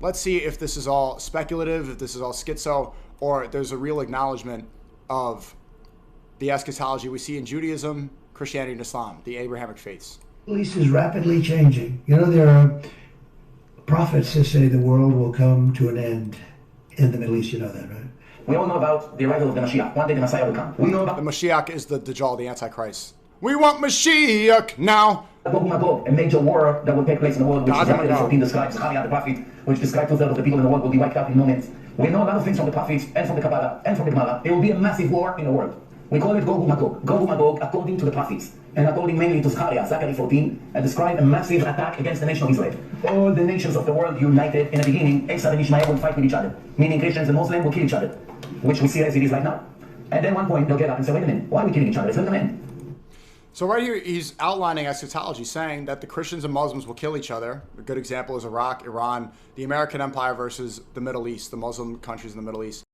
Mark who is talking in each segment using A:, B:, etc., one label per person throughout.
A: Let's see if this is all speculative, if this is all schizo, or there's a real acknowledgement of the eschatology we see in Judaism, Christianity, and Islam, the Abrahamic faiths.
B: The Middle East is rapidly changing. You know, there are prophets that say the world will come to an end in the Middle East. You know that, right?
C: We all know about the arrival of the Mashiach. One day the Messiah will come. We know about
A: the Mashiach is the Dajjal, the Antichrist. We want Mashiach now.
C: Gog, a major war that will take place in the world, which Zechariah 14 describes, Zechariah the prophet, which describes 2/3 of the people in the world will be wiped out in moments. We know a lot of things from the prophets and from the Kabbalah and from the Gemara. There will be a massive war in the world. We call it Gog Magog. Gog Magog, according to the prophets, and according mainly to Zechariah 14, and describe a massive attack against the nation of Israel. All the nations of the world united in the beginning, Esav and Ishmael will fight with each other, meaning Christians and Muslims will kill each other, which we see as it is right now. And then one point they'll get up and say, wait a minute, why are we killing each other? It's not the man.
A: So right here, he's outlining eschatology, saying that the Christians and Muslims will kill each other. A good example is Iraq, Iran, the American Empire versus the Middle East, the Muslim countries in the Middle East.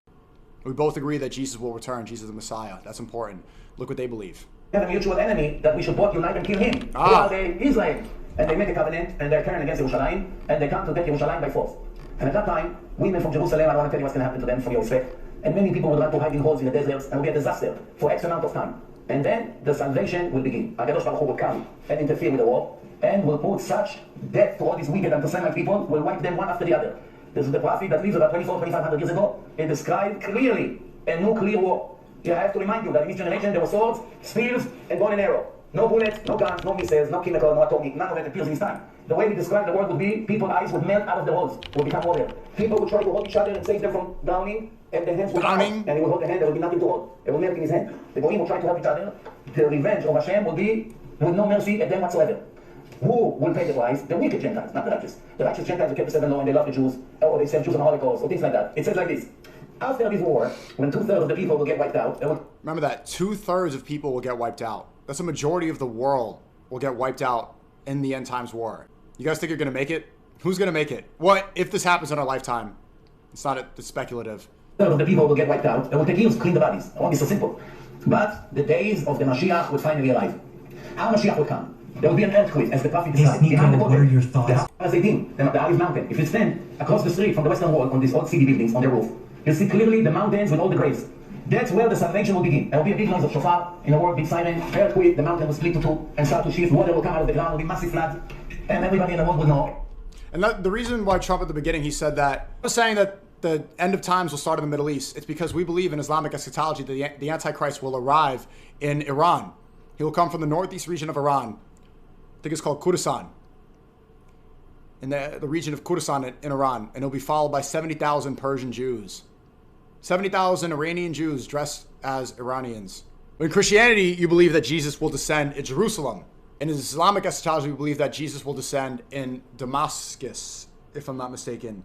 A: We both agree that Jesus will return, Jesus is the Messiah. That's important. Look what they believe.
C: We have a mutual enemy that we should both unite and kill him. Who are they? Israel. And they make a covenant, and they're turning against Jerusalem, and they come to take Jerusalem by force. And at that time, women from Jerusalem, I don't want to tell you what's going to happen to them for your respect, and many people would run to hide in holes in the deserts, and it will be a disaster for X amount of time. And then the salvation will begin. HaKadosh Baruch Hu will come and interfere with the war, and will put such death to all these wicked anti-Semite people, will wipe them one after the other. This is the prophet that lives about 2,500 years ago. It described clearly a nuclear war. I have to remind you that in this generation there were swords, spears, and bow and arrow. No bullets, no guns, no missiles, no chemical, no atomic. None of it appears in his time. The way we describe the world would be people's eyes would melt out of the holes, would become water. People would try to hold each other and save them from drowning, and their hands would come out, and he would hold the hand, there would be nothing to hold. It would melt in his hand. The Goyim would try to help each other. The revenge of Hashem would be with no mercy at them whatsoever. Who will pay the price? The wicked Gentiles, not the righteous. The righteous Gentiles who kept the 7 law and they love the Jews, or they sent Jews on the Holocaust, or things like that. It says like this. After this war, when 2/3 of the people will get wiped out,
A: remember that 2/3 of people will get wiped out. That's a majority of the world will get wiped out in the end times war. You guys think you're going to make it? Who's going to make it? What if this happens in our lifetime? It's not it's speculative.
C: 2/3 of the people will get wiped out. It will take years to clean the bodies. It won't be so simple. But the days of the Mashiach will finally arrive. How Mashiach will come? There will be an earthquake, as the prophet described.
D: SNEAKO, what are your thoughts?
C: The Arif mountain. If you stand across the street from the western wall on these old city buildings on their roof, you'll see clearly the mountains with all the graves. That's where the salvation will begin. There will be a big noise of shofar in the world, big siren, earthquake, the mountain will split to two and start to shift, water will come out of the ground, will be massive flood, and everybody in the world will know.
A: And the reason why Trump at the beginning, he said that, was saying that the end of times will start in the Middle East. It's because we believe in Islamic eschatology that the Antichrist will arrive in Iran. He will come from the northeast region of Iran. I think it's called Kurdistan. In the region of Kurdistan in Iran. And he'll be followed by 70,000 Persian Jews. 70,000 Iranian Jews dressed as Iranians. In Christianity, you believe that Jesus will descend in Jerusalem. In Islamic eschatology, we believe that Jesus will descend in Damascus, if I'm not mistaken.